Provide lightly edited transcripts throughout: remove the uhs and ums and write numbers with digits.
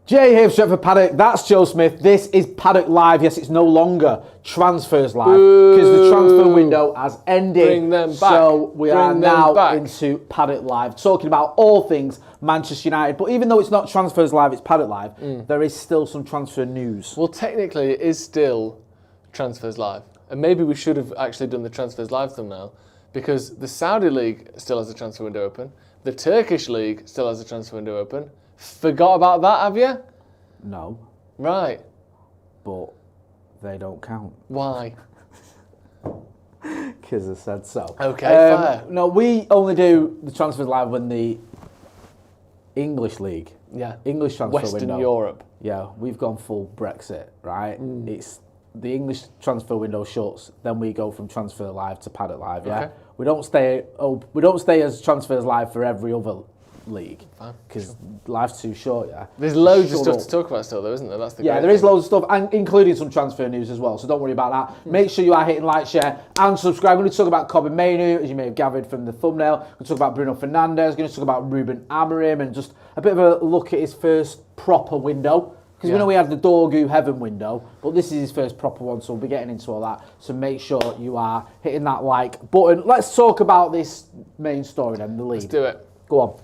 Jay here, Stretford Paddock. That's Joe Smith. This is Paddock Live. Yes, it's no longer Transfers Live because the transfer window has ended. Bring them back. So we are now back. into Paddock Live, talking about all things Manchester United. But even though it's not Transfers Live, it's Paddock Live, there is still some transfer news. Well, technically, it is still Transfers Live. And maybe we should have actually done the Transfers Live thumbnail because the Saudi League still has a transfer window open. The Turkish League still has a transfer window open. Forgot about that, have you? No. Right. But they don't count. Why? Because I said so. Okay, fair. No, we only do the Transfers Live when the English League, English transfer Western window. Europe. Yeah, we've gone full Brexit, right? It's the English transfer window shuts, then we go from Transfer Live to Paddock Live. Yeah, Okay. we don't stay as Transfers Live for every other league because life's too short. Yeah, There's loads of stuff to talk about still, though, isn't there? That's the yeah, great there is thing. loads of stuff, and including some transfer news as well. So don't worry about that. Make sure you are hitting like, share, and subscribe. We're going to talk about Kobbie Mainoo, as you may have gathered from the thumbnail. We're going to talk about Bruno Fernandes. We're going to talk about Ruben Amorim, and just a bit of a look at his first proper window. Because we know we had the Dorgu Heaven window, but this is his first proper one, so we'll be getting into all that. So make sure you are hitting that like button. Let's talk about this main story then, the lead. Let's do it. Go on.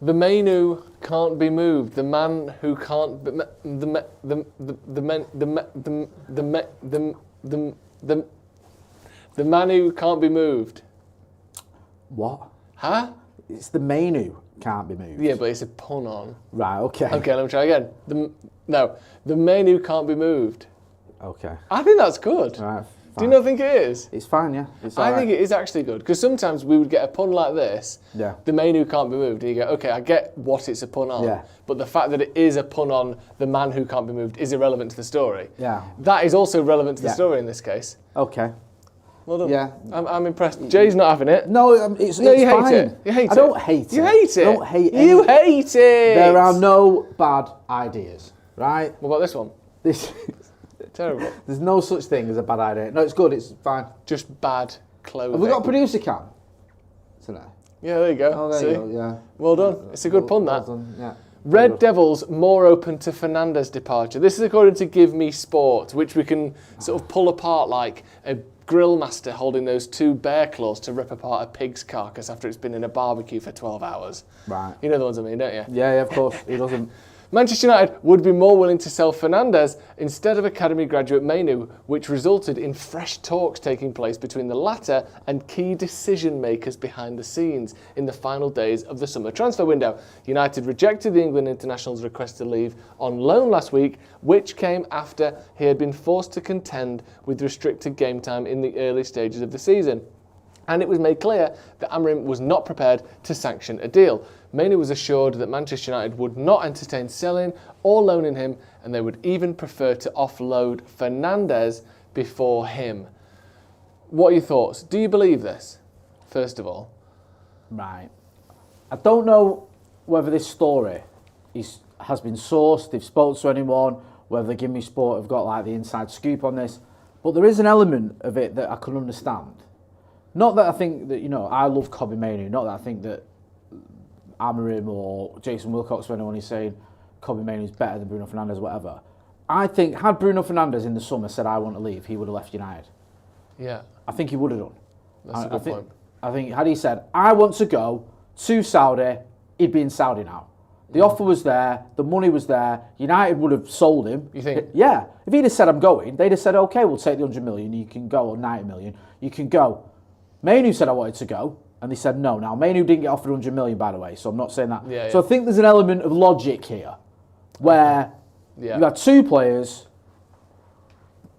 The Mainoo can't be moved. The man who can't be, the man who can't be moved. What? Huh? It's the Mainoo can't be moved. Yeah, but it's a pun on. Right, okay. Okay, let me try again. The Mainoo can't be moved. Okay. I think that's good. Right. Do you not think it is? It's fine, yeah. It's I think it is actually good because sometimes we would get a pun like this. Yeah. The Mainoo can't be moved, and you go, okay, I get what it's a pun on. Yeah. But the fact that it is a pun on the man who can't be moved is irrelevant to the story. Yeah. That is also relevant to the story in this case. Okay. Well done. Yeah. I'm impressed. Jay's not having it. No, it's No, you fine. hate it. You hate it. I don't hate it. You hate it. I don't hate it. You hate it. There are no bad ideas, right? What about this one? This Terrible. There's no such thing as a bad idea. No, it's good. It's fine. Just bad clothing. Have we got a producer cam? Today. Yeah, there you go. Oh, there See? you go. Yeah. Well done. It's a good pun, that. Well done. Yeah. Red Devils more open to Fernandes' departure. This is according to Give Me Sport, which we can sort of pull apart like a grill master holding those two bear claws to rip apart a pig's carcass after it's been in a barbecue for 12 hours. Right. You know the ones I mean, don't you? Yeah, of course. He doesn't. Manchester United would be more willing to sell Fernandes instead of academy graduate Mainoo, which resulted in fresh talks taking place between the latter and key decision makers behind the scenes in the final days of the summer transfer window. United rejected the England international's request to leave on loan last week, which came after he had been forced to contend with restricted game time in the early stages of the season. And it was made clear that Amorim was not prepared to sanction a deal. Mainoo was assured that Manchester United would not entertain selling or loaning him, and they would even prefer to offload Fernandes before him. What are your thoughts? Do you believe this, first of all? Right. I don't know whether this story has been sourced, they've spoke to anyone, whether the Give Me Sport have got like the inside scoop on this, but there is an element of it that I can understand. Not that I think that, I love Kobbie Mainoo, not that I think that Amorim or Jason Wilcox or anyone is saying Kobbie Mainoo is better than Bruno Fernandes or whatever. I think, had Bruno Fernandes in the summer said, I want to leave, he would have left United. Yeah. I think he would have done. That's a good point. I think, had he said, I want to go to Saudi, he'd be in Saudi now. The offer was there, the money was there, United would have sold him. You think? Yeah. If he'd have said, I'm going, they'd have said, okay, we'll take the 100 million, you can go, or 90 million, you can go. Mainoo said I wanted to go, and they said no. Now, Mainoo didn't get offered 100 million, by the way, so I'm not saying that. Yeah, so I think there's an element of logic here, where you had two players,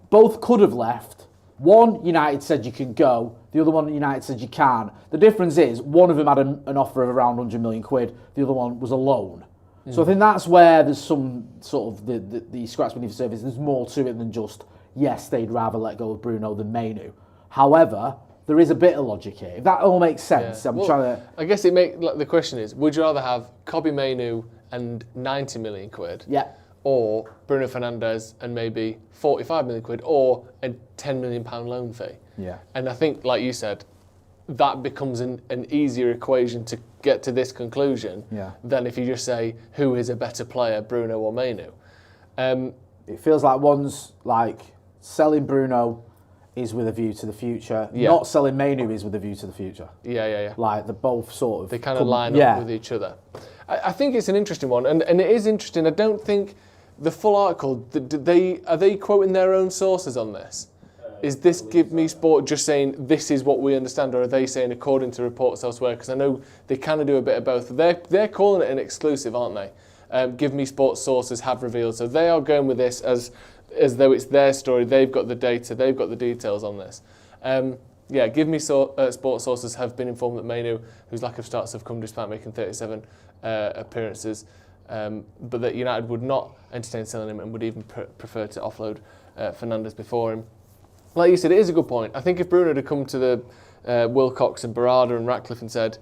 both could have left. One, United said you can go. The other one, United said you can't. The difference is, one of them had an offer of around 100 million quid. The other one was a loan. So I think that's where there's some sort of the scratch beneath the surface. There's more to it than just, yes, they'd rather let go of Bruno than Mainoo. However, there is a bit of logic here. If that all makes sense, I'm trying to... I guess the question is, would you rather have Kobbie Mainoo and 90 million quid? Yeah. Or Bruno Fernandes and maybe 45 million quid or a £10 million loan fee? Yeah. And I think, like you said, that becomes an easier equation to get to this conclusion than if you just say, who is a better player, Bruno or Mainoo? It feels like one's like selling Bruno is with a view to the future, not selling Mainoo is with a view to the future. Yeah. Like they're both sort of... They kind of line up with each other. I think it's an interesting one, and it is interesting. I don't think the full article, are they quoting their own sources on this? Is this Give Me Sport just saying this is what we understand, or are they saying according to reports elsewhere? Because I know they kind of do a bit of both. They're calling it an exclusive, aren't they? Give Me Sport sources have revealed. So they are going with this as though it's their story. They've got the data. They've got the details on this. Give Me Sport sources have been informed that Mainoo, whose lack of starts have come despite making 37 appearances, but that United would not entertain selling him and would even prefer to offload Fernandes before him. Like you said, it is a good point. I think if Bruno had come to the Wilcox and Barada and Ratcliffe and said,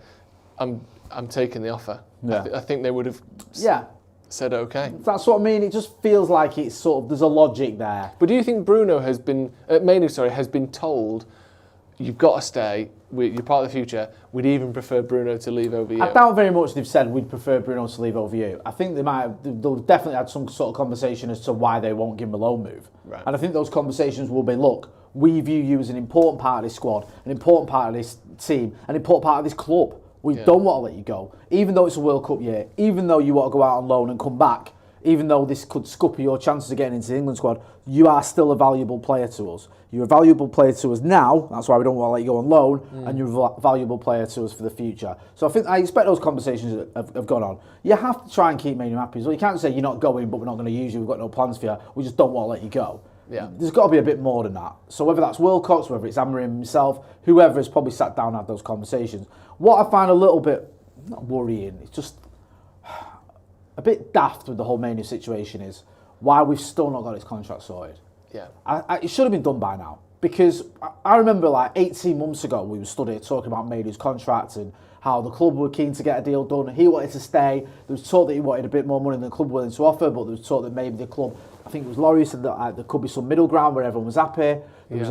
I'm taking the offer, I think they would have said okay. That's what I mean. It just feels like it's sort of, there's a logic there. But do you think Bruno has been, Mainoo, has been told, you've got to stay, you're part of the future, we'd even prefer Bruno to leave over you? I doubt very much they've said we'd prefer Bruno to leave over you. I think they'll definitely had some sort of conversation as to why they won't give him a loan move. Right. And I think those conversations will be, look, we view you as an important part of this squad, an important part of this team, an important part of this club. We don't want to let you go. Even though it's a World Cup year, even though you want to go out on loan and come back, even though this could scupper your chances of getting into the England squad, you are still a valuable player to us. You're a valuable player to us now, that's why we don't want to let you go on loan, and you're a valuable player to us for the future. So I expect those conversations have gone on. You have to try and keep Mainoo happy. So you can't say you're not going, but we're not going to use you, we've got no plans for you, we just don't want to let you go. Yeah. There's got to be a bit more than that. So whether that's Wilcox, whether it's Amorim himself, whoever has probably sat down and had those conversations. What I find a little bit, not worrying, it's just a bit daft with the whole Mainoo situation is why we've still not got his contract sorted. Yeah. It should have been done by now. Because I remember like 18 months ago, we were stood here talking about Mainoo's contract and how the club were keen to get a deal done. He wanted to stay. There was talk that he wanted a bit more money than the club were willing to offer, but there was talk that maybe the club, I think it was Laurie, said that there could be some middle ground where everyone was happy. There was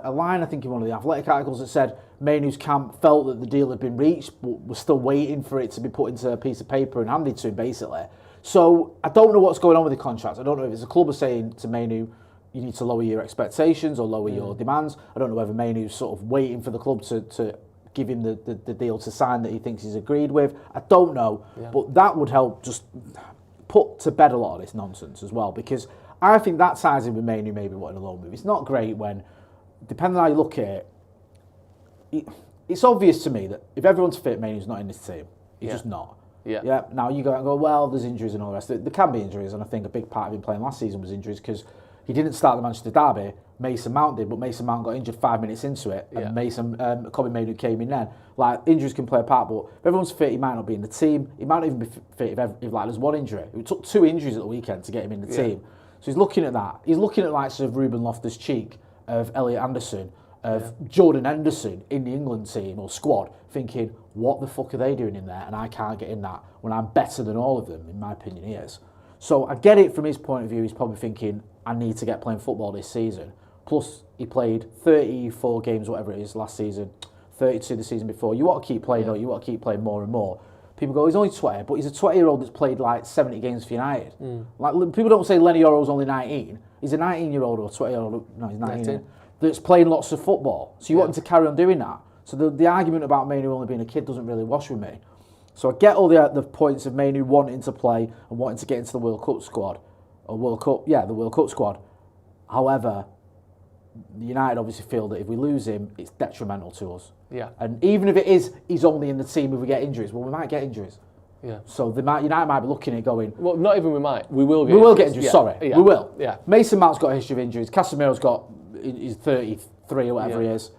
a line, I think, in one of the Athletic articles that said Mainoo's camp felt that the deal had been reached, but was still waiting for it to be put into a piece of paper and handed to him, basically. So I don't know what's going on with the contract. I don't know if it's the club are saying to Mainoo, you need to lower your expectations or lower your demands. I don't know whether Mainoo's sort of waiting for the club to give him the deal to sign that he thinks he's agreed with. I don't know, but that would help just put to bed a lot of this nonsense as well, because I think that sizing with Mainoo maybe wanting a loan move. It's not great when, depending on how you look at it, it's obvious to me that if everyone's fit, Mainoo's not in this team. He's just not. Yeah. Now you go and go, well, there's injuries and all the rest. There can be injuries, and I think a big part of him playing last season was injuries because he didn't start the Manchester derby. Mason Mount did, but Mason Mount got injured 5 minutes into it, and Kobbie Mainoo came in then. Like, injuries can play a part, but if everyone's fit, he might not be in the team. He might not even be fit if there's one injury. It took 2 injuries at the weekend to get him in the team. So he's looking at that. He's looking at likes of Ruben Loftus-Cheek, of Elliot Anderson, of Jordan Henderson in the England team or squad, thinking, what the fuck are they doing in there? And I can't get in that when I'm better than all of them, in my opinion, he is. So I get it from his point of view. He's probably thinking, I need to get playing football this season. Plus, he played 34 games, whatever it is, last season, 32 the season before. You want to keep playing, you want to keep playing more and more. People go, he's only 20, but he's a 20-year-old that's played like 70 games for United. Like, people don't say Lenny Yoro's only 19. He's a 19-year-old or a 20-year-old, no, he's 19. That's playing lots of football. So you want him to carry on doing that. So the argument about Mainoo only being a kid doesn't really wash with me. So I get all the points of Mainoo wanting to play and wanting to get into the World Cup squad. Or the World Cup squad. However, United obviously feel that if we lose him, it's detrimental to us. Yeah. And even if it is, he's only in the team if we get injuries. Well, we might get injuries. Yeah. So United might be looking at it going... Well, not even we might. We will get injuries. We will get injuries, sorry. Yeah. We will. Yeah. Mason Mount's got a history of injuries. Casemiro's got... He's 33 or whatever he is.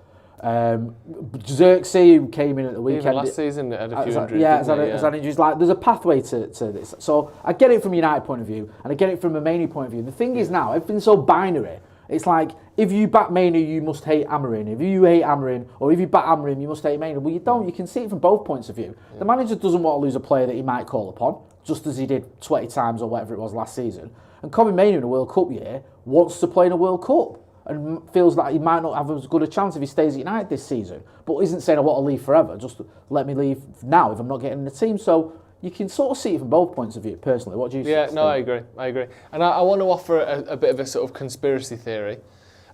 Xerxes, who came in at the weekend... Even last season had a few injuries. Has had injuries. Like, there's a pathway to this. So I get it from a United point of view, and I get it from a Mainoo point of view. The thing is now, everything's so binary. It's like, if you back Mainoo, you must hate Amorim. If you hate Amorim, or if you back Amorim, you must hate Mainoo. Well, you don't. You can see it from both points of view. The manager doesn't want to lose a player that he might call upon, just as he did 20 times or whatever it was last season. And Kobbie Mainoo in a World Cup year wants to play in a World Cup. and feels that he might not have as good a chance if he stays at United this season, but isn't saying I want to leave forever, just let me leave now if I'm not getting in the team. So you can sort of see it from both points of view, personally. What do you think? Yeah, no, I agree. And I want to offer a bit of a sort of conspiracy theory.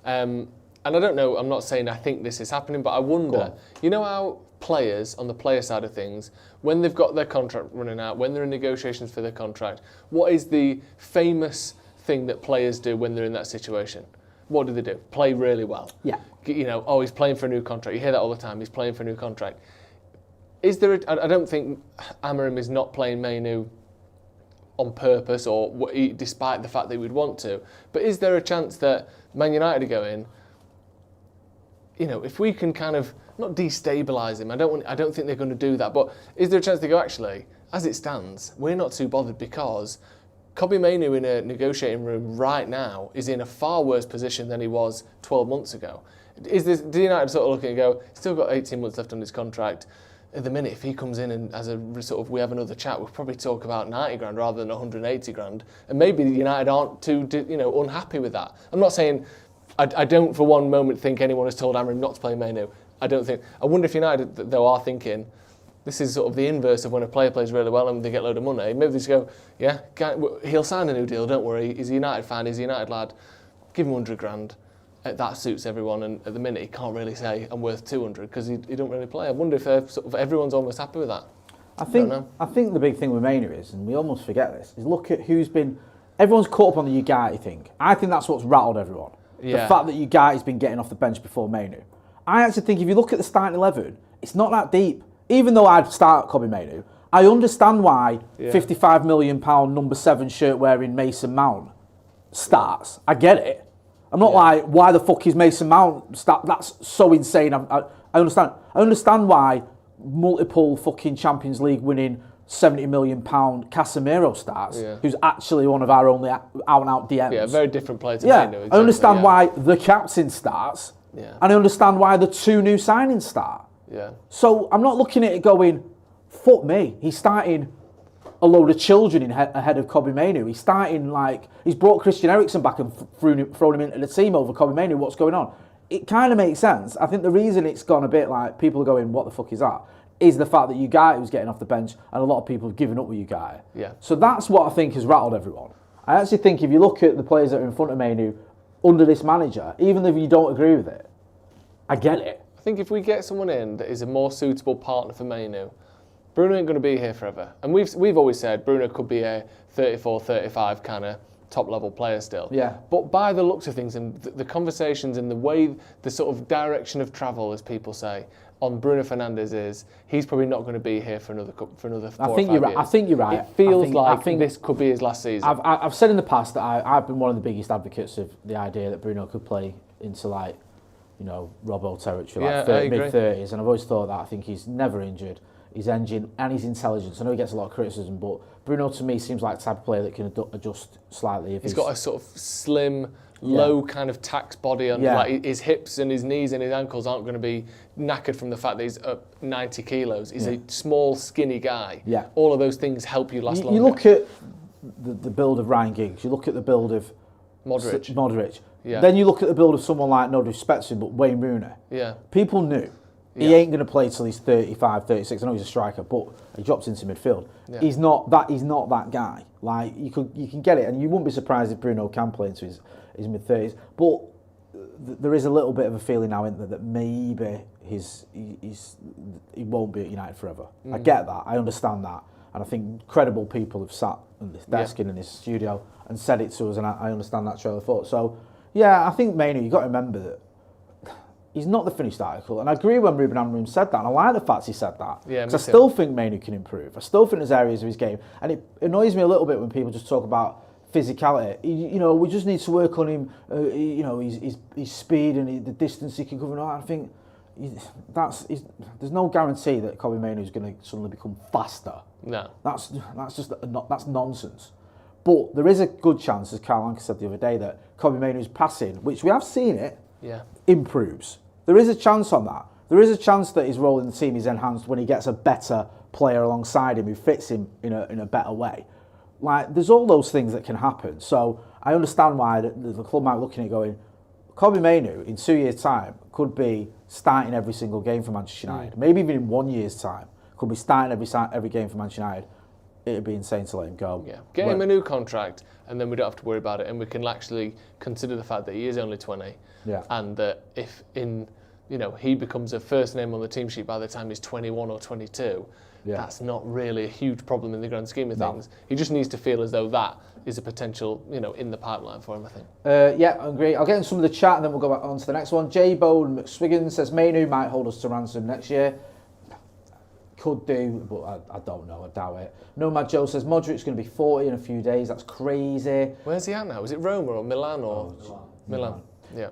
And I don't know, I'm not saying I think this is happening, but I wonder, you know how players, on the player side of things, when they've got their contract running out, when they're in negotiations for their contract, what is the famous thing that players do when they're in that situation? What do they do? Play really well. Yeah. You know, oh, he's playing for a new contract. You hear that all the time, he's playing for a new contract. Is there I don't think Amorim is not playing Mainoo on purpose or despite the fact that he would want to, but is there a chance that Man United are going, you know, if we can kind of not destabilise him, I don't think they're going to do that, but is there a chance they go, actually, as it stands, we're not too bothered because Kobbie Mainoo in a negotiating room right now is in a far worse position than he was 12 months ago. Do United sort of look and go, still got 18 months left on his contract? At the minute, if he comes in and as a sort of we have another chat, we'll probably talk about 90 grand rather than 180 grand. And maybe United aren't too, unhappy with that. I'm not saying, I don't for one moment think anyone has told Amorim not to play Mainoo. I don't think. I wonder if United, though, are thinking, this is sort of the inverse of when a player plays really well and they get a load of money. Maybe they just go, yeah, he'll sign a new deal, don't worry. He's a United fan, he's a United lad. Give him 100 grand. That suits everyone, and at the minute he can't really say I'm worth 200 because he don't really play. I wonder if sort of everyone's almost happy with that. I think the big thing with Mainoo is, and we almost forget this, is look at who's been. Everyone's caught up on the Ugarte thing. I think that's what's rattled everyone. Yeah. The fact that Ugarte's been getting off the bench before Mainoo. I actually think if you look at the starting 11, it's not that deep. Even though I'd start Kobbie Mainoo, I understand why £55 million number 7 shirt wearing Mason Mount starts. I get it. I'm not like, why the fuck is Mason Mount start? That's so insane. I understand. I understand why multiple fucking Champions League winning £70 million Casemiro starts, who's actually one of our only out-and-out DMs. Yeah, very different player to Mainoo. Exactly, I understand why the captain starts, and I understand why the 2 new signings start. Yeah. So I'm not looking at it going, fuck me, he's starting a load of children ahead of Kobbie Mainoo. He's starting he's brought Christian Eriksen back and thrown him into the team over Kobbie Mainoo. What's going on? It kind of makes sense. I think the reason it's gone a bit like people are going, what the fuck is that? Is the fact that Ugarte was getting off the bench and a lot of people have given up with Ugarte. Yeah. So that's what I think has rattled everyone. I actually think if you look at the players that are in front of Mainoo under this manager, even if you don't agree with it, I get it. I think if we get someone in that is a more suitable partner for Mainoo, Bruno ain't going to be here forever. And we've always said Bruno could be a 34, 35 kind of top-level player still. Yeah. But by the looks of things and the conversations and the way, the sort of direction of travel, as people say, on Bruno Fernandes is he's probably not going to be here for another 4 or 5 years. I think you're right. It feels like this could be his last season. I've said in the past that I've been one of the biggest advocates of the idea that Bruno could play into Robbo territory, mid-30s, and I've always thought that. I think he's never injured. His engine and his intelligence. I know he gets a lot of criticism, but Bruno to me seems like the type of player that can adjust slightly. If he's got a sort of slim, low kind of taxed body, and his hips and his knees and his ankles aren't going to be knackered from the fact that he's up 90 kilos. He's a small, skinny guy. Yeah. All of those things help you last longer. You look at the build of Ryan Giggs. You look at the build of Modric. Yeah. Then you look at the build of someone like, no disrespect to him, but Wayne Rooney. Yeah. People knew. He ain't going to play till he's 35, 36. I know he's a striker, but he drops into midfield. Yeah. He's not that guy. Like you can get it, and you wouldn't be surprised if Bruno can play into his mid-30s. But there is a little bit of a feeling now, isn't there, that maybe he won't be at United forever. I get that. I understand that, and I think credible people have sat at this desk and in this studio and said it to us, and I understand that trail of thought. So yeah, I think Mainoo, you've got to remember that he's not the finished article, and I agree when Ruben Amorim said that, and I like the fact he said that. Yeah, because I still think Mainoo can improve. I still think there's areas of his game, and it annoys me a little bit when people just talk about physicality. We just need to work on him. His speed and the distance he can cover. And all that. I think there's no guarantee that Kobbie Mainoo is going to suddenly become faster. No, that's nonsense. But there is a good chance, as Carl Anker said the other day, that Kobbie Mainoo's passing, which we have seen it. Improves. There is a chance on that. There is a chance that his role in the team is enhanced when he gets a better player alongside him who fits him in a better way. There's all those things that can happen. So I understand why the club might be looking at it going, Kobbie Mainoo in 2 years' time could be starting every single game for Manchester United. Maybe even in 1 year's time, could be starting every game for Manchester United. It'd be insane to let him go. Yeah, get him a new contract, and then we don't have to worry about it, and we can actually consider the fact that he is only 20, and that if he becomes a first name on the team sheet by the time he's 21 or 22. That's not really a huge problem in the grand scheme of things. He just needs to feel as though that is a potential, in the pipeline for him, I think. Yeah, I agree. I'll get in some of the chat and then we'll go back on to the next one. J. Bone McSwiggan says Mainoo might hold us to ransom next year. Could do, but I don't know. I doubt it. Nomad Joe says Modric's going to be 40 in a few days. That's crazy. Where's he at now? Is it Roma or Milan or Milan? Yeah.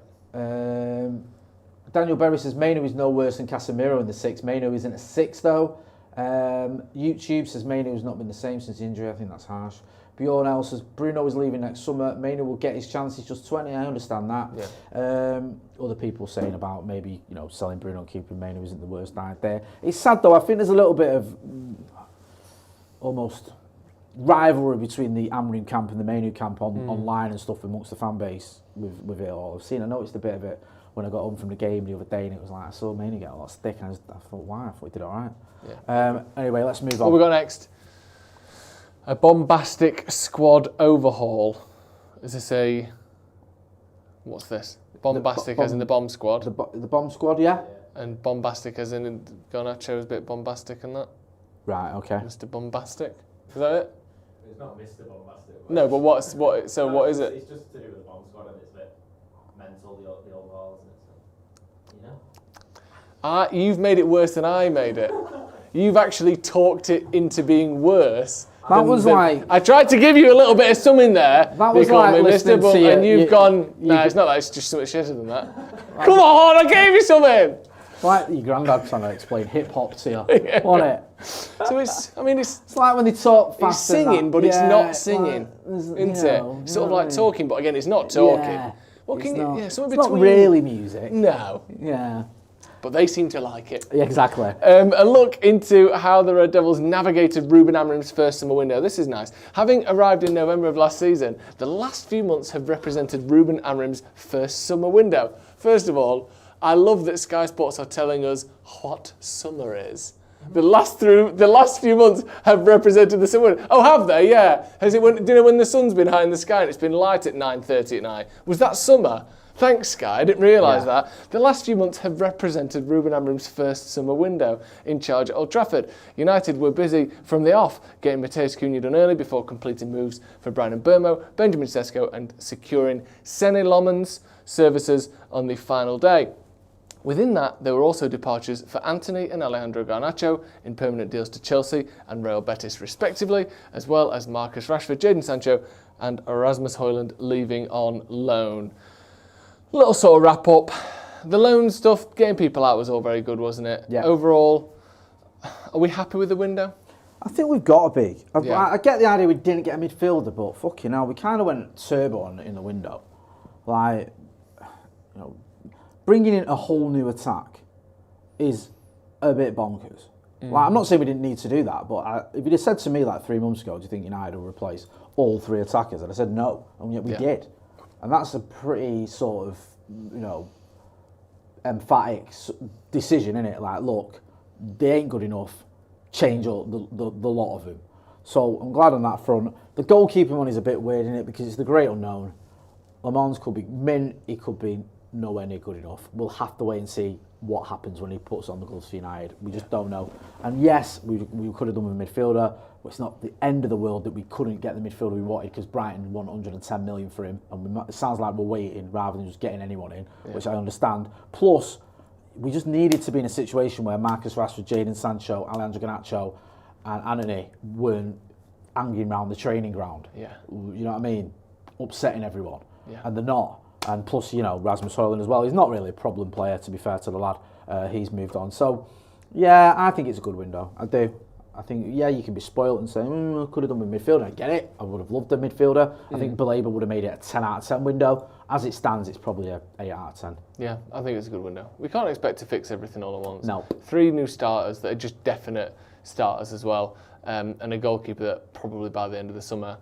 Daniel Berry says Mainoo is no worse than Casemiro in the 6. Mainoo isn't a 6 though. YouTube says Mainoo has not been the same since the injury. I think that's harsh. Bjorn L says Bruno is leaving next summer. Mainoo will get his chance. He's just 20. I understand that. Yeah. Other people saying about maybe selling Bruno and keeping Mainoo isn't the worst idea. It's sad though. I think there's a little bit of almost rivalry between the Amorim camp and the Mainoo camp online and stuff amongst the fan base with it all. I noticed a bit of it when I got home from the game the other day, and it was like I saw Mainoo get a lot of stick, and I thought, why? I thought he did all right. Yeah. Anyway, let's move on. What we got next? A bombastic squad overhaul. Is this a... What's this? Bombastic as in the bomb squad? The bomb squad, yeah. And bombastic as in Garnacho's a bit bombastic and that? Right, okay. Mr. Bombastic? Is that it? It's not Mr. Bombastic. No, but what is it? It's just to do with the bomb squad and it's a bit mental, the overhaul, isn't it? So, You've made it worse than I made it. You've actually talked it into being worse. That was like... I tried to give you a little bit of something there. That was like listening to you. And you've gone, nah, it's not that, it's just something shitter than that. Come on, I gave you something! Like your granddad trying to explain hip-hop to you, wasn't it? So it's like when they talk fast. It's singing, but it's not singing, isn't it? Sort of like talking, but again, it's not talking. Yeah, what can you... Yeah, something it's between... not really music. No. Yeah. But they seem to like it. Yeah, exactly. A look into how the Red Devils navigated Ruben Amorim's first summer window. This is nice. Having arrived in November of last season, the last few months have represented Ruben Amorim's first summer window. First of all, I love that Sky Sports are telling us what summer is. The last few months have represented the summer window. Oh, have they? Yeah. Do you know when the sun's been high in the sky and it's been light at 9:30 at night? Was that summer? Thanks, Sky. I didn't realise that. The last few months have represented Ruben Amorim's first summer window in charge at Old Trafford. United were busy from the off, getting Matheus Cunha done early before completing moves for Bryan Mbeumo, Benjamin Sesko and securing Senne Lammens services on the final day. Within that, there were also departures for Anthony and Alejandro Garnacho in permanent deals to Chelsea and Real Betis respectively, as well as Marcus Rashford, Jadon Sancho and Rasmus Højlund leaving on loan. Little sort of wrap up. The loan stuff, getting people out was all very good, wasn't it? Yeah. Overall, are we happy with the window? I think we've got to be. I get the idea we didn't get a midfielder, but fucking hell, we kind of went turbo on in the window. Like, bringing in a whole new attack is a bit bonkers. Like, I'm not saying we didn't need to do that, but if you'd have said to me like 3 months ago, do you think United will replace all 3 attackers? I'd have said no, and yet we did. And that's a pretty sort of, emphatic decision, isn't it? Like, look, they ain't good enough. Change the lot of them. So I'm glad on that front. The goalkeeping one is a bit weird, isn't it? Because it's the great unknown. Lamans could be mint, he could be nowhere near good enough. We'll have to wait and see what happens when he puts on the gloves for United. We just don't know. And yes, we could have done with a midfielder. But it's not the end of the world that we couldn't get the midfielder we wanted because Brighton won 110 million for him. And it sounds like we're waiting rather than just getting anyone in, which I understand. Plus, we just needed to be in a situation where Marcus Rashford, Jadon Sancho, Alejandro Garnacho and Anthony weren't hanging around the training ground. Yeah. You know what I mean? Upsetting everyone. Yeah. And they're not. And plus, Rasmus Højlund as well. He's not really a problem player, to be fair to the lad. He's moved on. So, yeah, I think it's a good window. I do. I think, you can be spoilt and say, I could have done with midfielder. I get it. I would have loved a midfielder. I think Baleba would have made it a 10 out of 10 window. As it stands, it's probably a 8 out of 10. Yeah, I think it's a good window. We can't expect to fix everything all at once. No. 3 new starters that are just definite starters as well. And a goalkeeper that probably by the end of the summer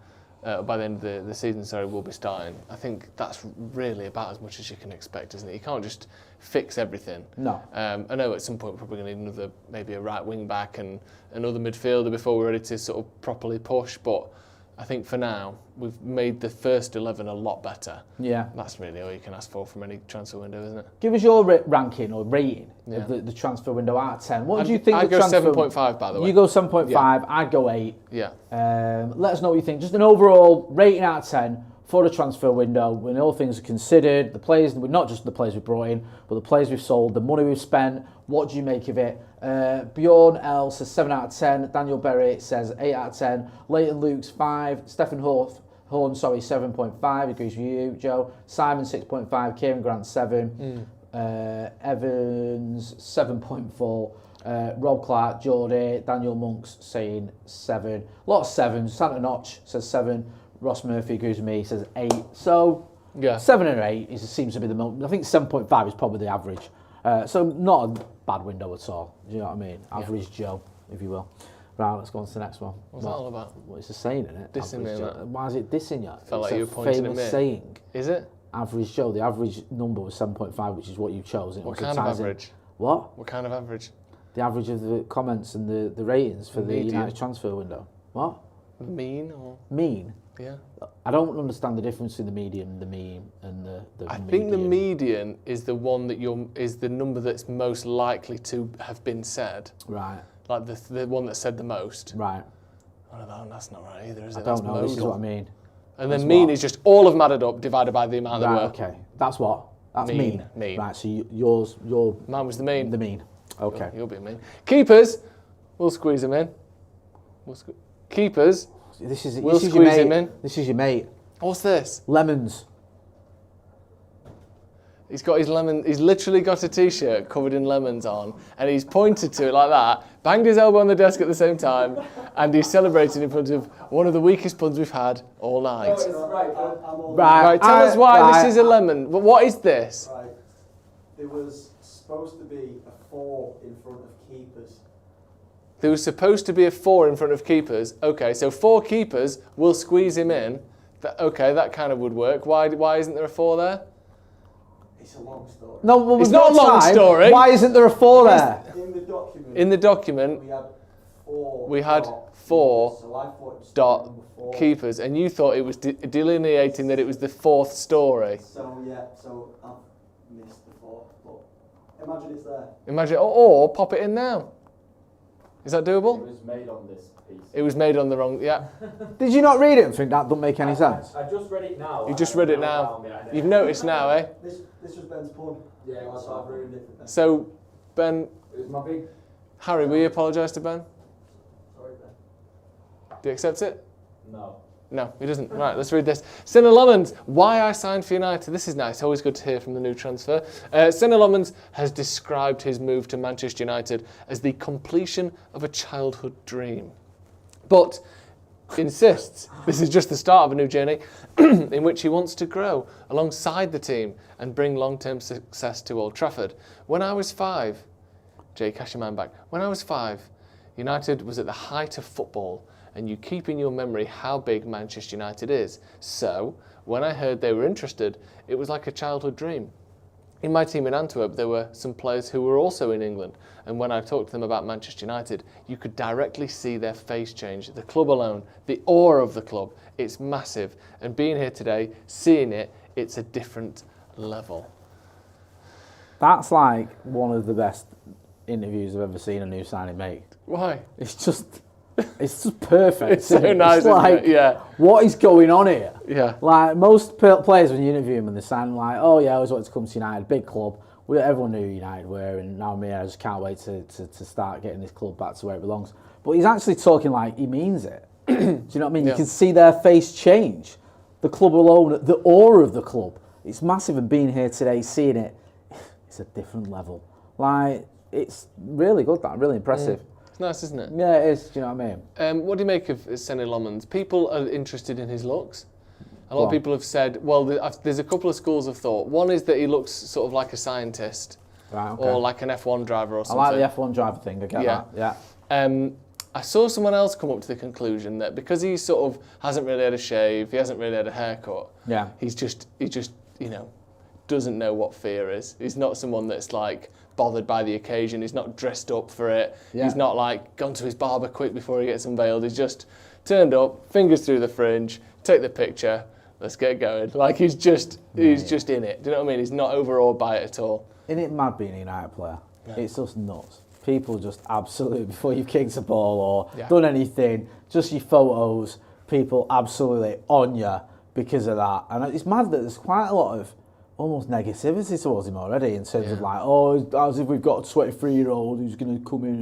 by the end of the season, will be starting. I think that's really about as much as you can expect, isn't it? You can't just fix everything. No. I know at some point we're probably going to need maybe a right wing back and another midfielder before we're ready to sort of properly push, but I think for now, we've made the first 11 a lot better. Yeah. That's really all you can ask for from any transfer window, isn't it? Give us your ranking or rating of the transfer window out of 10. What do you think? I'd go 7.5, by the way. You go 7.5, Yeah. I'd go 8. Yeah. Let us know what you think. Just an overall rating out of 10 for the transfer window when all things are considered, the players, not just the players we've brought in, but the players we've sold, the money we've spent. What do you make of it? Bjorn L says 7 out of 10. Daniel Berry says 8 out of 10. Leighton Luke's 5. Stephen Horn, 7.5. Agrees with you, Joe. Simon 6.5. Kieran Grant 7. Evans 7.4. Rob Clark, Geordie, Daniel Monks saying 7. A lot of 7s. Santa Notch says 7. Ross Murphy agrees with me, says 8. So, 7 and 8 seems to be the most. I think 7.5 is probably the average. So, not a bad window at all. Do you know what I mean? Average Joe, if you will. Right, let's go on to the next one. What's that all about? Well, it's a saying, isn't it? Dissing me, why is it dissing you? Felt it's like you were pointing at me. famous saying. Is it? Average Joe. The average number was 7.5, which is what you chose. What kind of average? What? What kind of average? The average of the comments and the ratings for the United transfer window. What? Mean or? Mean? Yeah. I don't understand the difference between the median, the mean, and the I think the median is the one that is the number that's most likely to have been said. Right. Like the one that said the most. Right. Oh, that's not right either, is it? I don't know. This is what I mean. And then mean is just all of them added up divided by the amount that were. Okay. That's what? That's mean. Mean. Right. So your mine was the mean. The mean. Okay. You'll be mean. Keepers, we'll squeeze them in. Keepers. This is squeeze your mate. him in. This is your mate. What's this? Lemons. He's got his lemon. He's literally got a T-shirt covered in lemons on, and he's pointed to it like that, banged his elbow on the desk at the same time, and he's celebrating in front of one of the weakest puns we've had all night. Right. Tell us why this is a lemon. What is this? Right. There was supposed to be a 4 in front of keepers. There was supposed to be a 4 in front of keepers. Okay, so 4 keepers, we'll squeeze him in. Okay, that kind of would work. Why isn't there a 4 there? It's a long story. No, well, it's not a long story. Why isn't there a 4 there? In the document. We had 4 So I thought it was dot number 4. keepers, and you thought it was delineating that it was the 4th story. So I've missed the 4th, but imagine it's there. Imagine, or pop it in now. Is that doable? It was made on this piece. It was made on the wrong. Yeah. Did you not read it and think that doesn't make any sense? I just read it now. You just read it now. You've noticed now, eh? This was Ben's pun. Yeah, so I've ruined it. So, Ben. It was my big. Harry, will you apologise to Ben? Sorry, Ben. Do you accept it? No. No, he doesn't. Right, let's read this. Senne Lammens, why I signed for United. This is nice. Always good to hear from the new transfer. Senne Lammens has described his move to Manchester United as the completion of a childhood dream. But insists this is just the start of a new journey in which he wants to grow alongside the team and bring long-term success to Old Trafford. When I was 5, Jay, cash your mind back. When I was 5, United was at the height of football, and you keep in your memory how big Manchester United is. So, when I heard they were interested, it was like a childhood dream. In my team in Antwerp, there were some players who were also in England, and when I talked to them about Manchester United, you could directly see their face change. The club alone, the aura of the club, it's massive. And being here today, seeing it, it's a different level. That's like one of the best interviews I've ever seen a new signing make. Why? It's just perfect. It's so nice, it's like, isn't it? Yeah. What is going on here? Yeah. Like, most players, when you interview them and they sign, like, oh yeah, I always wanted to come to United, big club. Everyone knew who United were, and now I just can't wait to start getting this club back to where it belongs. But he's actually talking like he means it. Do you know what I mean? Yeah. You can see their face change. The club alone, the aura of the club, it's massive. And being here today, seeing it, it's a different level. Like, it's really good, really impressive. It's nice, isn't it? Yeah, it is. Do you know what I mean? What do you make of Senne Lammens? People are interested in his looks. A lot of people have said, well, there's a couple of schools of thought. One is that he looks sort of like a scientist, right, okay. or like an F1 driver or something. I like the F1 driver thing. I get that. Yeah. I saw someone else come up to the conclusion that because he sort of hasn't really had a shave, he hasn't really had a haircut. Yeah. He just doesn't know what fear is. He's not someone that's like bothered by the occasion. He's not dressed up for it. Yeah. He's not like gone to his barber quick before he gets unveiled. He's just turned up, fingers through the fringe, take the picture, let's get going. Like he's just in it. Do you know what I mean? He's not overawed by it at all. Isn't it mad being a United player? Yeah. It's just nuts. People just absolutely, before you've kicked a ball or done anything, just your photos, people absolutely on you because of that. And it's mad that there's quite a lot of almost negativity towards him already in terms of like, as if we've got a 23-year-old who's going to come in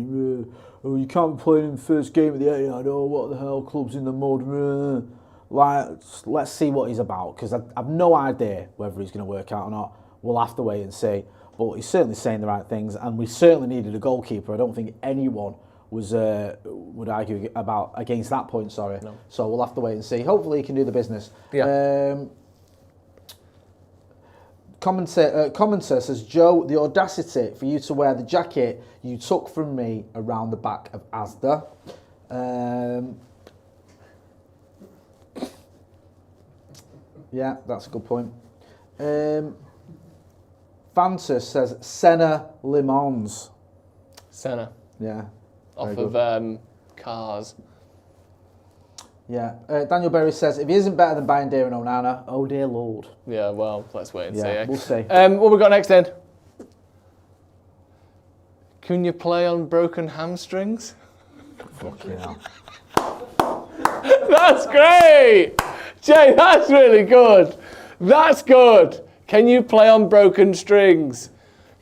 and, you can't be playing in the first game of the Etihad, what the hell, club's in the mud. Like, let's see what he's about, because I've no idea whether he's going to work out or not. We'll have to wait and see. But he's certainly saying the right things, and we certainly needed a goalkeeper. I don't think anyone would argue against that point, sorry. No. So we'll have to wait and see. Hopefully he can do the business. Yeah. Commenter says, Joe, the audacity for you to wear the jacket you took from me around the back of Asda. Yeah, that's a good point. Fanta says, Senne Lammens. Senne. Yeah. Off of Cars. Yeah. Daniel Berry says, if he isn't better than Bayern and Onana, oh dear Lord. Yeah, well, let's wait and see. We'll see. What we got next then? Cunha play on broken hamstrings? Fucking hell. That's great! Jay, that's really good. That's good. Can you play on broken strings?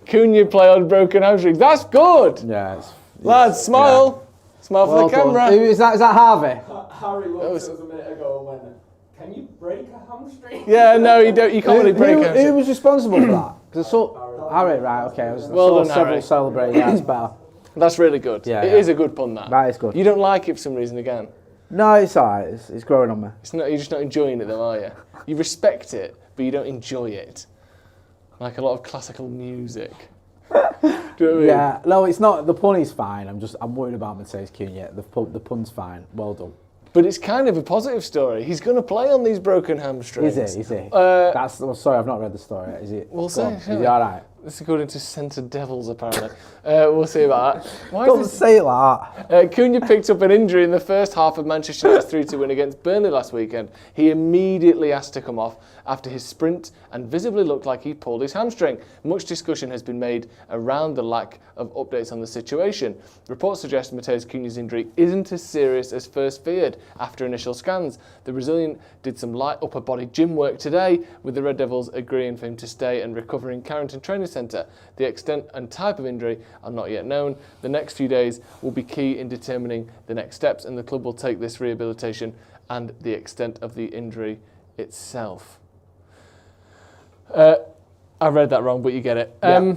Cunha play on broken hamstrings. That's good. Yeah. Lads, smile. Yeah. Smile for the camera. Who is that? Is that Harvey? Harry looked at us a minute ago and went, can you break a hamstring? Yeah, no, you don't. You can't really break a hamstring. Who was responsible for that? Because I saw Harry, right? Okay. I saw several celebrating. Yeah, it's better. That's really good. Yeah, it is a good pun. That is good. You don't like it for some reason again. No, it's alright. It's growing on me. It's not. You're just not enjoying it, though, are you? You respect it, but you don't enjoy it. Like a lot of classical music. Do you know what I mean? Yeah. No, it's not. The pun is fine. I'm worried about Mateus Cunha. The pun's fine. Well done. But it's kind of a positive story. He's going to play on these broken hamstrings. Is he? Sorry, I've not read the story. Is it? We'll see. Is he alright? This is according to Centre Devils, apparently. We'll see about that. Don't say it like that. Cunha picked up an injury in the first half of Manchester United's 3-2 win against Burnley last weekend. He immediately asked to come off after his sprint and visibly looked like he pulled his hamstring. Much discussion has been made around the lack of updates on the situation. Reports suggest Mateus Cunha's injury isn't as serious as first feared after initial scans. The Brazilian did some light upper body gym work today, with the Red Devils agreeing for him to stay and recover in Carrington Training Centre. The extent and type of injury are not yet known. The next few days will be key in determining the next steps, and the club will take this rehabilitation and the extent of the injury itself. I read that wrong, but you get it. Yeah.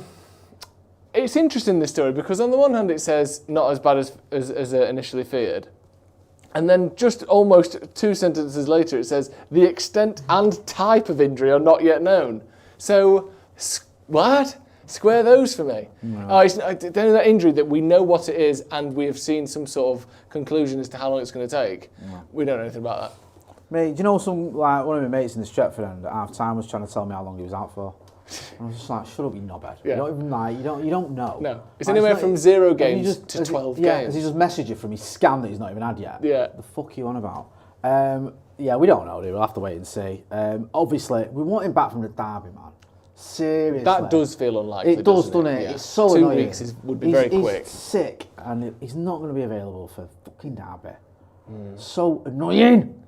It's interesting, this story, because on the one hand it says not as bad as initially feared. And then just almost 2 sentences later it says the extent and type of injury are not yet known. So, what? Square those for me. No. It's that injury that we know what it is and we have seen some sort of conclusion as to how long it's going to take. No. We don't know anything about that. Mate, do you know one of my mates in the Stretford end at half time was trying to tell me how long he was out for? I was just like, shut up, you knobhead. Yeah. You don't even you don't know. No. It's anywhere from 0 games to 12 games. Yeah, has he just messaged you from his scan that he's not even had yet? Yeah. The fuck are you on about? Yeah, we don't know, dude. We'll have to wait and see. Obviously, we want him back from the derby, man. Seriously. That does feel unlikely. It does, doesn't it? Yeah. It's so 2 annoying. weeks would be very quick. He's sick, and he's not going to be available for fucking derby. So annoying.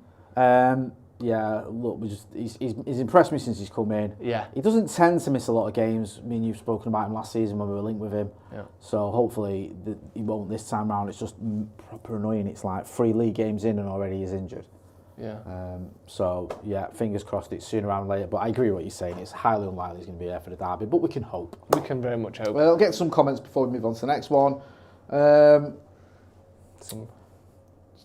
Yeah, look, he's impressed me since he's come in. Yeah. He doesn't tend to miss a lot of games. I mean, you've spoken about him last season when we were linked with him. Yeah. So hopefully he won't this time round. It's just proper annoying. It's like 3 league games in and already he's injured. Yeah. So, yeah, fingers crossed it's sooner rather than later. But I agree with what you're saying. It's highly unlikely he's going to be there for the derby. But we can hope. We can very much hope. Well, I'll get some comments before we move on to the next one.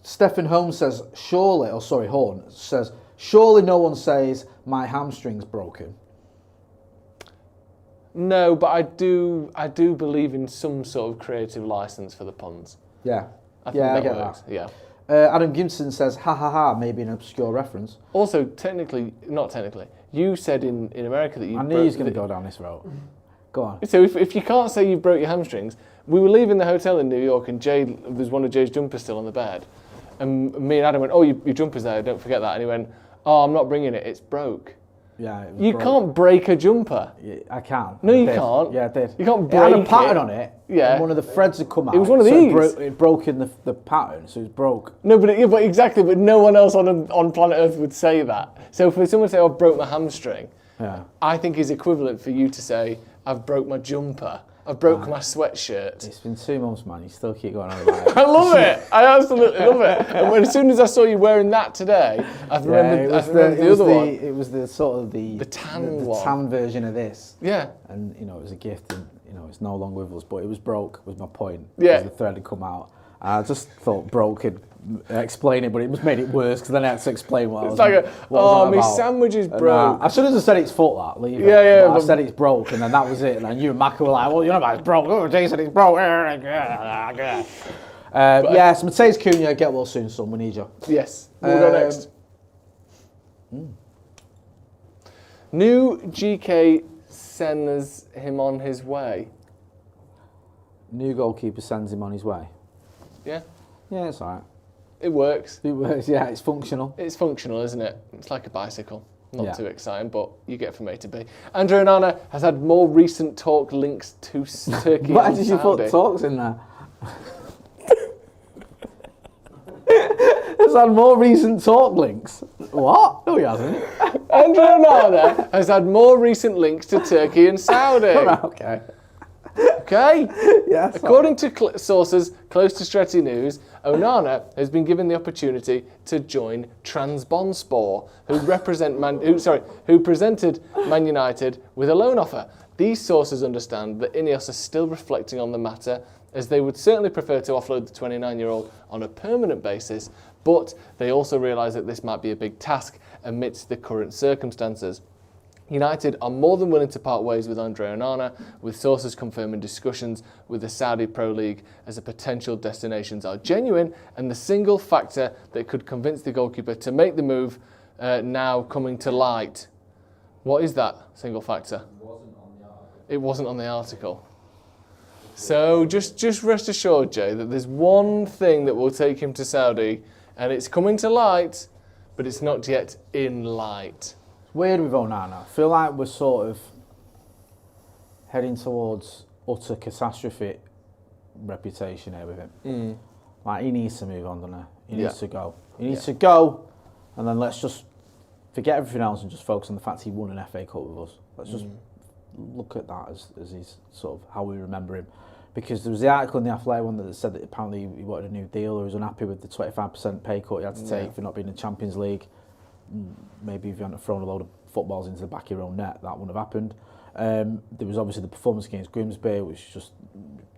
Stephen Holmes says, Horn says, surely no one says my hamstring's broken. No, but I do believe in some sort of creative license for the puns. Yeah. I think I that get works. that. Yeah. Adam Gibson says, ha ha ha, maybe an obscure reference. Also, not technically, you said in America that you I knew he was going to go down this road. Go on. So if you can't say you broke your hamstrings, we were leaving the hotel in New York and there's one of Jay's jumpers still on the bed. And me and Adam went, oh, your jumper's there, don't forget that. And he went, oh, I'm not bringing it, it's broke. Yeah, it was You broke. can't break a jumper. Yeah, I can. No, I you did. can't. Yeah, I did. You can't It had break a pattern it. on it. Yeah. And one of the threads had come out. It was one of so these. It broke in the pattern, so it was broke. No, but exactly, but no one else on planet Earth would say that. So for someone to say, I've broke my hamstring, Yeah. I think is equivalent for you to say, I've broke my jumper, I've broke my sweatshirt. It's been 2 months, man. You still keep going on about it. I love it. I absolutely love it. And as soon as I saw you wearing that today, I've remembered the other one. It was the sort of the tan one. tan version of this. Yeah. And it was a gift, and it's no longer with us. But it was broke. Was my point. Yeah. Because the thread had come out. I just thought broke could explain it, but it just made it worse because then I had to explain what I was. It's like my about. sandwich is broke. I should have just said it's foot that. Leave it. Yeah. But I said it's broke, and then that was it. And then you and Macca were like, "Well, you know about it's broke." Oh, Jay said it's broke. Yes, Mateus Cunha, get well soon, son. We need you. Yes. We'll go next. New GK sends him on his way. New goalkeeper sends him on his way. Yeah. Yeah, it's alright. It works. It works. Yeah, it's functional. It's functional, isn't it? It's like a bicycle. Not Yeah. too exciting, but you get from A to B. Andre Onana has had more recent talk links to Turkey Why and did you Saudi. put talks in there? Has had more recent talk links. What? No, he hasn't. Andre Onana has had more recent links to Turkey and Saudi. Okay. Okay? Yes. According to sources close to Stretty News, Onana has been given the opportunity to join Trabzonspor, who presented Man United with a loan offer. These sources understand that Ineos are still reflecting on the matter, as they would certainly prefer to offload the 29-year-old on a permanent basis, but they also realise that this might be a big task amidst the current circumstances. United are more than willing to part ways with Andre Onana, with sources confirming discussions with the Saudi Pro League as the potential destinations are genuine, and the single factor that could convince the goalkeeper to make the move now coming to light. What is that single factor? It wasn't on the article. So just rest assured, Jay, that there's one thing that will take him to Saudi, and it's coming to light, but it's not yet in light. Weird with Onana. I feel like we're sort of heading towards utter catastrophe reputation here with him. Like, he needs to move on, doesn't he? He needs to go. He needs to go, and then let's just forget everything else and just focus on the fact he won an FA Cup with us. Let's just look at that as his sort of how we remember him. Because there was the article in the Athletic one that said that apparently he wanted a new deal, or he was unhappy with the 25% pay cut he had to take for not being in the Champions League. Maybe if you hadn't thrown a load of footballs into the back of your own net, that wouldn't have happened. There was obviously the performance against Grimsby, which was just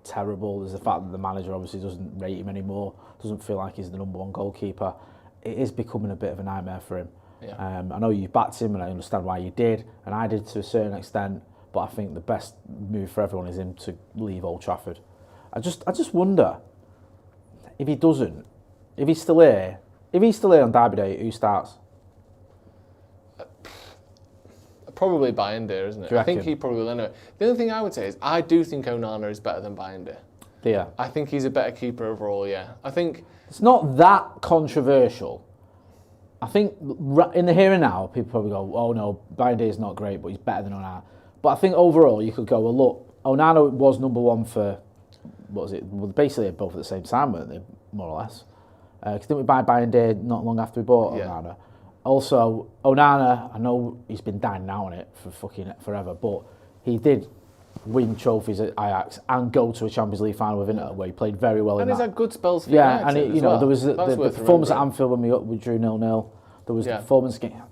terrible. There's the fact that the manager obviously doesn't rate him anymore, doesn't feel like he's the number one goalkeeper. It is becoming a bit of a nightmare for him. Yeah. I know you backed him, and I understand why you did, and I did to a certain extent, but I think the best move for everyone is him to leave Old Trafford. I just wonder if he doesn't, if he's still here on Derby Day, who starts? Probably Bayindir, isn't it? I think he probably will anyway. The only thing I would say is I do think Onana is better than Bayindir. Yeah. I think he's a better keeper overall, yeah. I think it's not that controversial. I think in the here and now, people probably go, oh no, Bayindir is not great, but he's better than Onana. But I think overall, you could go, well look, Onana was number one for, what was it? Well, basically both at the same time, weren't they, more or less? Because didn't we buy Bayindir not long after we bought Onana? Also, Onana, I know he's been down now on it for fucking forever, but he did win trophies at Ajax and go to a Champions League final with Inter, where he played very well in that. And he's had good spells for United. United. Yeah, and there was the performance at remembering. Anfield when we drew 0-0. There was the performance game.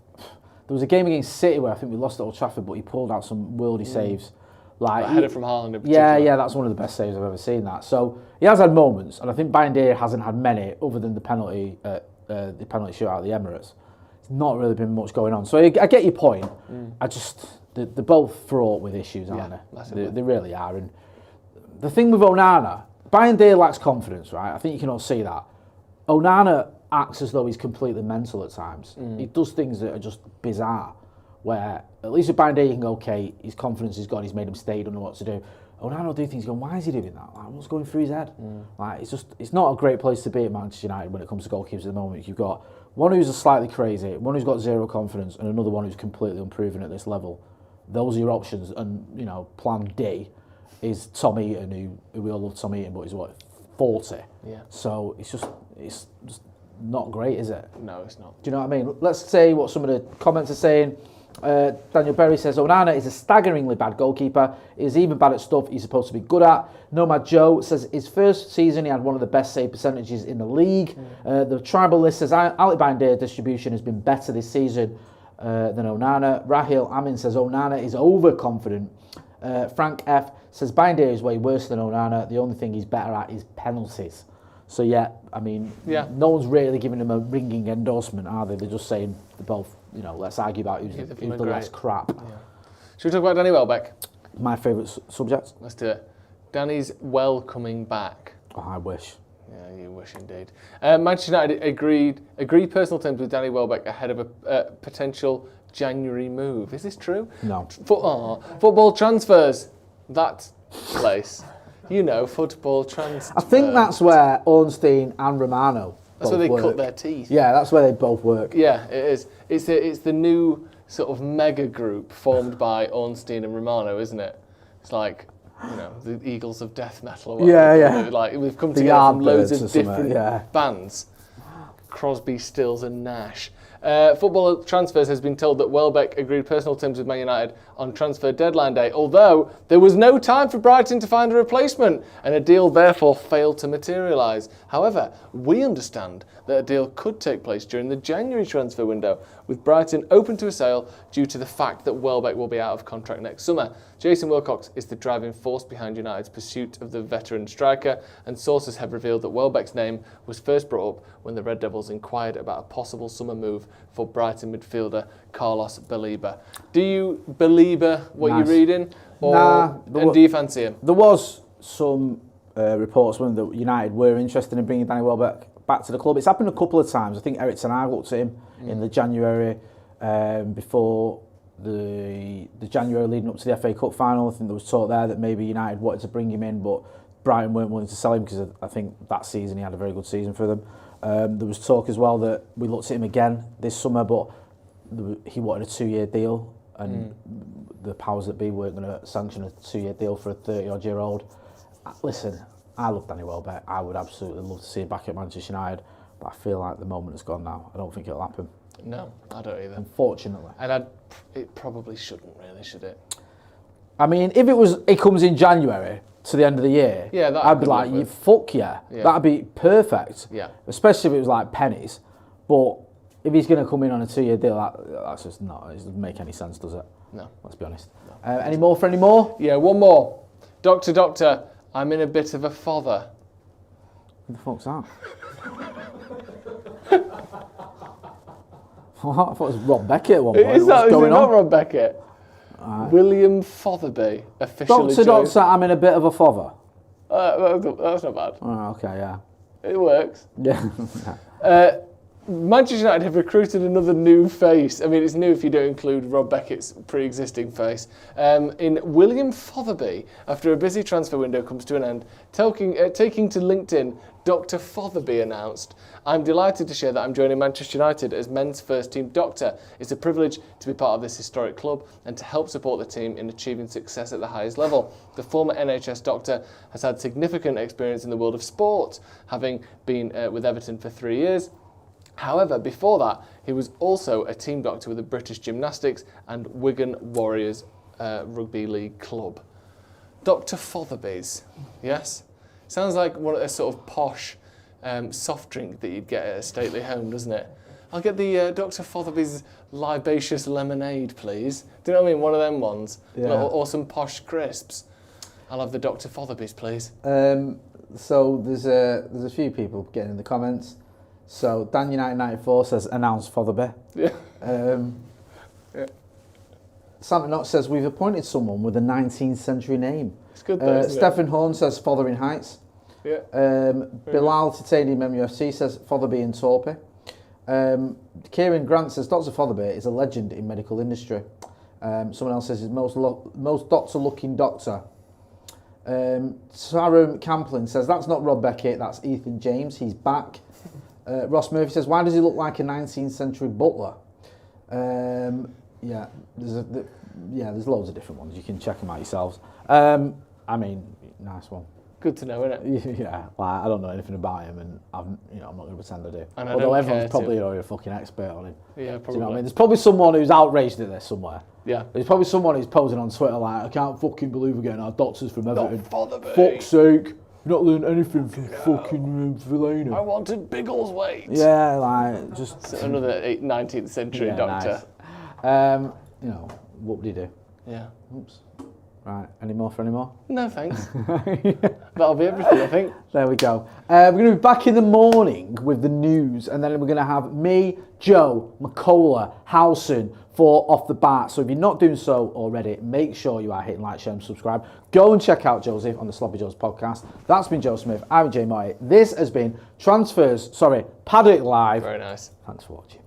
There was a game against City where I think we lost at Old Trafford, but he pulled out some worldy saves. Like header from Haaland in particular. Yeah, that's one of the best saves I've ever seen. That so he has had moments, and I think Bayindir hasn't had many other than the penalty shootout at the Emirates. It's not really been much going on. So I get your point. I just they're both fraught with issues, aren't they? They really are. And the thing with Onana, Bayern lacks confidence, right? I think you can all see that. Onana acts as though he's completely mental at times. He does things that are just bizarre, where at least with Bayern you can go, okay, his confidence is gone, he's made a mistake, don't know what to do. Onana will do things going, why is he doing that? Like, what's going through his head? Like, it's not a great place to be at Manchester United when it comes to goalkeepers at the moment. You've got one who's slightly crazy, one who's got zero confidence, and another one who's completely unproven at this level. Those are your options, and plan D is Tom Eaton, who we all love Tom Eaton, but he's 40. Yeah. So it's just not great, is it? No, it's not. Do you know what I mean? Let's say what some of the comments are saying. Daniel Berry says Onana is a staggeringly bad goalkeeper. He's even bad at stuff he's supposed to be good at. Nomad Joe says his first season he had one of the best save percentages in the league. The tribal list says Ali Binder's distribution has been better this season than Onana. Rahil Amin says Onana is overconfident. Frank F says Binder is way worse than Onana. The only thing he's better at is penalties. So no one's really giving him a ringing endorsement, are they? They're just saying they're both, let's argue about who's the less crap. Yeah. Should we talk about Danny Welbeck? My favourite subject. Let's do it. Danny's welcoming back. Oh, I wish. Yeah, you wish indeed. Manchester United agreed personal terms with Danny Welbeck ahead of a potential January move. Is this true? No. Football transfers. That place. Football transfers. I think that's where Ornstein and Romano That's where they work. cut their teeth. Yeah, that's where they both work. Yeah, it is. It's the new sort of mega group formed by Ornstein and Romano, isn't it? It's like, the Eagles of death metal or whatever. Yeah. Like, we've come together from loads of different yeah. bands. Crosby, Stills and Nash. Football Transfers has been told that Welbeck agreed personal terms with Man United on transfer deadline day, although there was no time for Brighton to find a replacement, and a deal therefore failed to materialise. However, we understand that a deal could take place during the January transfer window, with Brighton open to a sale due to the fact that Welbeck will be out of contract next summer. Jason Wilcox is the driving force behind United's pursuit of the veteran striker, and sources have revealed that Welbeck's name was first brought up when the Red Devils inquired about a possible summer move for Brighton midfielder Carlos Baleba. Do you believe what you're reading? Do you fancy him? There was some reports when the United were interested in bringing Danny Welbeck back to the club. It's happened a couple of times. I think Eric Ten Hag looked at him in the January before the January leading up to the FA Cup final. I think there was talk there that maybe United wanted to bring him in, but Brighton weren't willing to sell him because I think that season he had a very good season for them. There was talk as well that we looked at him again this summer, but he wanted a 2-year deal, and the powers that be weren't going to sanction a 2-year deal for a 30-odd-year-old. Listen, I love Danny Welbeck. I would absolutely love to see him back at Manchester United, but I feel like the moment has gone now. I don't think it'll happen. No, I don't either. Unfortunately. And it probably shouldn't, really, should it? I mean, if it comes in January to the end of the year, I'd be like, fuck yeah. That'd be perfect. Yeah. Especially if it was like pennies. But if he's going to come in on a 2-year deal, that's just not. It doesn't make any sense, does it? No. Let's be honest. No. Any more for any more? Yeah, one more. Doctor, I'm in a bit of a fother. Who the fuck's that? I thought it was Rob Beckett at one point. Is it not Rob Beckett? William Fotherby officially Doctor, I'm in a bit of a fother. That's not bad. Oh, okay, yeah. It works. Yeah. Manchester United have recruited another new face. I mean, it's new if you don't include Rob Beckett's pre-existing face. In William Fotherby, after a busy transfer window comes to an end, taking to LinkedIn, Dr. Fotherby announced, "I'm delighted to share that I'm joining Manchester United as men's first team doctor. It's a privilege to be part of this historic club and to help support the team in achieving success at the highest level. The former NHS doctor has had significant experience in the world of sport, having been with Everton for 3 years. However, before that, he was also a team doctor with the British Gymnastics and Wigan Warriors Rugby League club." Dr. Fotherby's, yes? Sounds like a sort of posh soft drink that you'd get at a stately home, doesn't it? I'll get the Dr. Fotherby's libacious lemonade, please. Do you know what I mean? One of them ones. Yeah. Or some posh crisps. I'll have the Dr. Fotherby's, please. So there's a few people getting in the comments. So Dan United 94 says, "Announce Fotherby." Yeah. Yeah. Santa Knott says, "We've appointed someone with a 19th century name." It's good though, isn't Stephen Horn says, "Fothering Heights." Yeah. Bilal Titanium MUFC says Fotherby and Torpy. Kieran Grant says Dr. Fotherby is a legend in medical industry. Someone else says he's most doctor-looking doctor. Sarum Camplin says that's not Rob Beckett, that's Ethan James. He's back. Ross Murphy says why does he look like a 19th century butler? There's loads of different ones. You can check them out yourselves. I mean, nice one. Good to know, isn't it? Yeah, like, I don't know anything about him, and I'm not going to pretend I do. And although everyone's probably already a fucking expert on him. Yeah, probably. Do you know what I mean? There's probably someone who's outraged at this somewhere. Yeah. There's probably someone who's posing on Twitter like, I can't fucking believe we're getting our doctors from Everton. Fotherby. Fuck's sake, you've not learned anything from fucking Fellaini. I wanted Biggles weight. Yeah, like just another 19th century doctor. Nice. What would he do? Yeah. Oops. Right, any more? No, thanks. That'll be everything, I think. There we go. We're going to be back in the morning with the news, and then we're going to have me, Joe, McCullough, Howson for Off the Bat. So if you're not doing so already, make sure you are hitting like, share and subscribe. Go and check out Joseph on the Sloppy Joes podcast. That's been Joe Smith. I'm Jay Moy. This has been Paddock Live. Very nice. Thanks for watching.